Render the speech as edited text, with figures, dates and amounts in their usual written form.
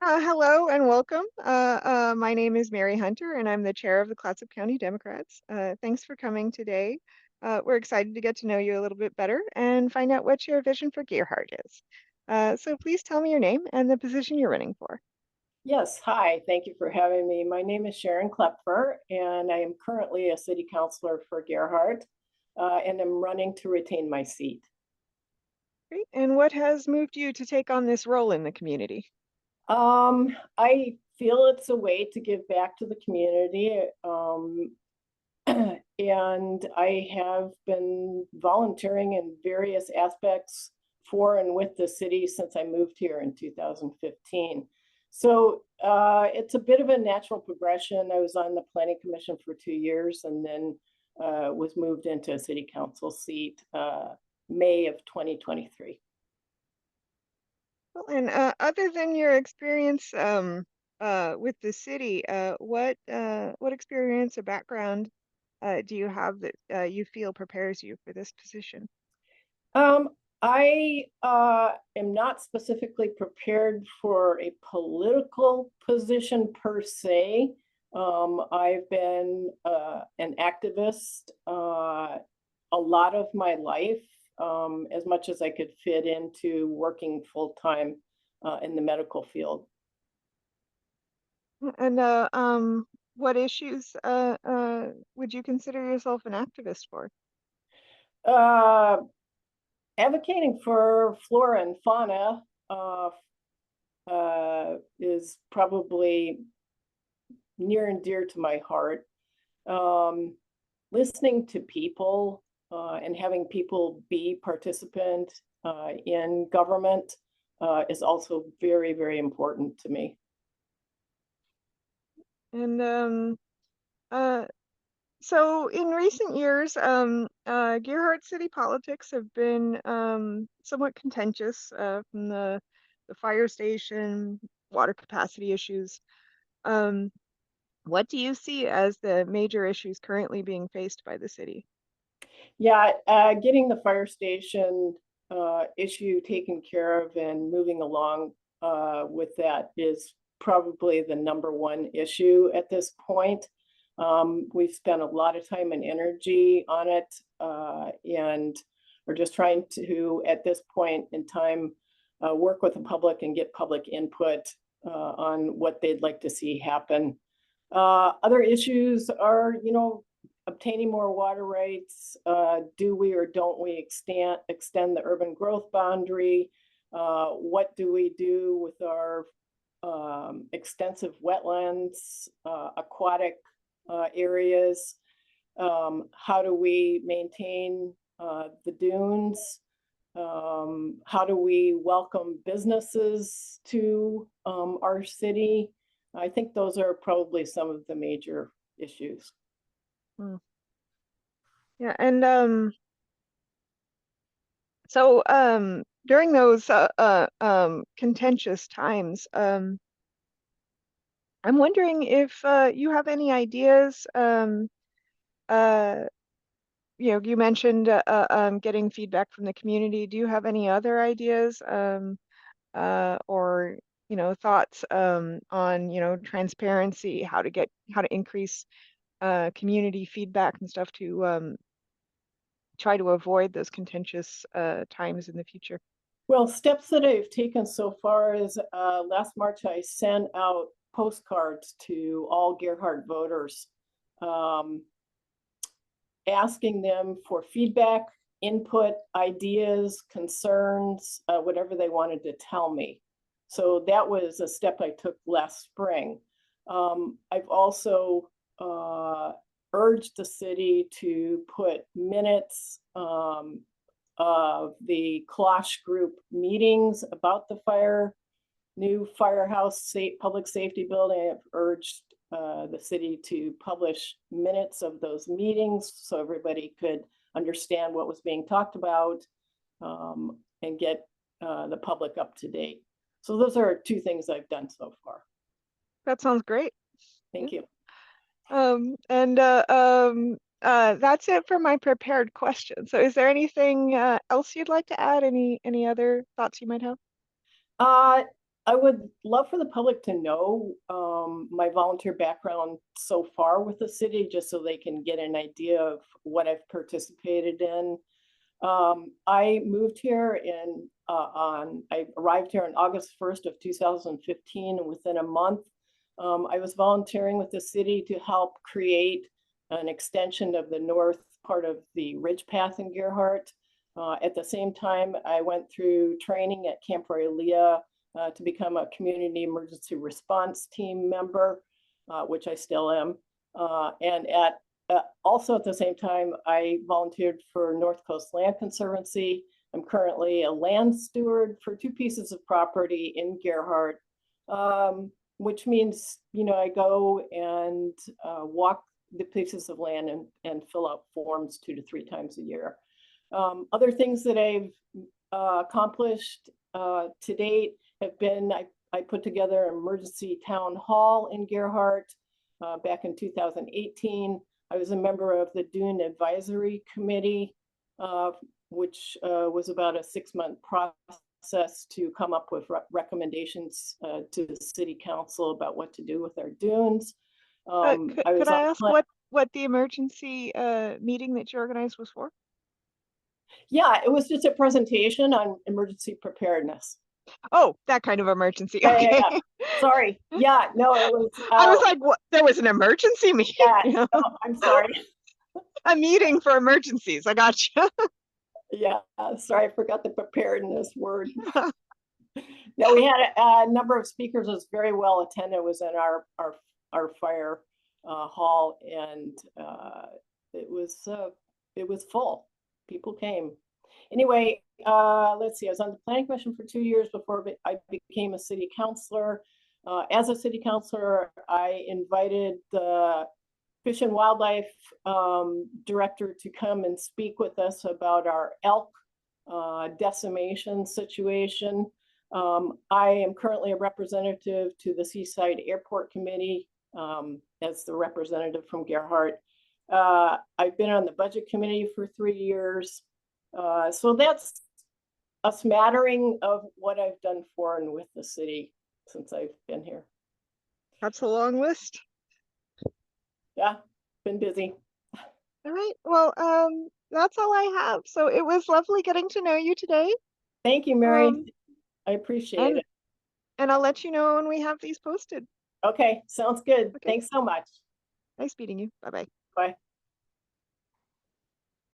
Hello and welcome. My name is Mary Hunter, and I'm the chair of the Clatsop County Democrats. Thanks for coming today. We're excited to get to know you a little bit better and find out what your vision for Gerhardt is. So please tell me your name and the position you're running for. Yes, hi, thank you for having me. My name is Sharon Kloepfer, and I am currently a city councilor for Gerhardt, and I'm running to retain my seat. Great. And what has moved you to take on this role in the community? I feel it's a way to give back to the community, and I have been volunteering in various aspects for and with the city since I moved here in 2015. So it's a bit of a natural progression. I was on the planning commission for 2 years and then was moved into a city council seat May of 2023. Well, and other than your experience with the city, what experience or background do you have that you feel prepares you for this position? Um, I am not specifically prepared for a political position per se. I've been an activist a lot of my life, as much as I could fit into working full time in the medical field. And what issues would you consider yourself an activist for? Uh, Advocating for flora and fauna is probably near and dear to my heart. Um, Listening to people and having people be participant in government is also very, very important to me. And uh, so in recent years, Gerhardt city politics have been somewhat contentious from the fire station, water capacity issues. Um, what do you see as the major issues currently being faced by the city? Yeah, getting the fire station issue taken care of and moving along with that is probably the number one issue at this point. We've spent a lot of time and energy on it, and we're just trying to, at this point in time, work with the public and get public input on what they'd like to see happen. Other issues are, obtaining more water rights. Do we or don't we extend the urban growth boundary? What do we do with our extensive wetlands, aquatic areas? How do we maintain the dunes? How do we welcome businesses to our city? I think those are probably some of the major issues. Hmm. Yeah, and so during those contentious times, I'm wondering if you have any ideas. Uh, you mentioned getting feedback from the community. Do you have any other ideas or thoughts on transparency, how to increase community feedback and stuff to try to avoid those contentious times in the future? Well, steps that I've taken so far is last March I sent out postcards to all Gerhardt voters, um, asking them for feedback, input, ideas, concerns, whatever they wanted to tell me. So that was a step I took last spring. I've also urged the city to put minutes of the Kloepfer group meetings about the new firehouse public safety building. I've urged the city to publish minutes of those meetings so everybody could understand what was being talked about and get the public up to date. So those are two things I've done so far. That sounds great. Thank you. And that's it for my prepared question. So is there anything else you'd like to add? Any other thoughts you might have? Uh, I would love for the public to know my volunteer background so far with the city, just so they can get an idea of what I've participated in. I moved here I arrived here on August 1st of 2015, and within a month, I was volunteering with the city to help create an extension of the north part of the Ridge Path in Gerhardt. At the same time, I went through training at Camp Royalea to become a community emergency response team member, which I still am. And also at the same time, I volunteered for North Coast Land Conservancy. I'm currently a land steward for 2 pieces of property in Gerhardt, which means, I go and walk the pieces of land and fill out forms 2 to 3 times a year. Other things that I've accomplished to date have been, I put together an emergency town hall in Gerhardt back in 2018. I was a member of the Dune Advisory Committee, which was about a 6-month process to come up with recommendations to the city council about what to do with our dunes. Could I ask what the emergency meeting that you organized was for? Yeah, it was just a presentation on emergency preparedness. Oh, that kind of emergency. Yeah, Okay. yeah. Sorry. Yeah, no, it was. I was like, what? There was an emergency meeting? Yeah, no, I'm sorry. A meeting for emergencies. I got you. Yeah, sorry, I forgot the preparedness word. No, we had a number of speakers. It was very well attended. It was in our fire hall, and it was full. People came. Anyway, let's see. I was on the planning commission for 2 years before I became a city councilor. As a city councilor, I invited the Fish and Wildlife director to come and speak with us about our elk decimation situation. I am currently a representative to the Seaside Airport Committee as the representative from Gerhardt. I've been on the budget committee for 3 years. So that's a smattering of what I've done for and with the city since I've been here. That's a long list. Yeah, been busy. All right. Well, that's all I have. So it was lovely getting to know you today. Thank you, Mary. Um, I appreciate and it. and I'll let you know when we have these posted. Okay, sounds good. Okay. Thanks so much. Nice meeting you. Bye-bye. Bye.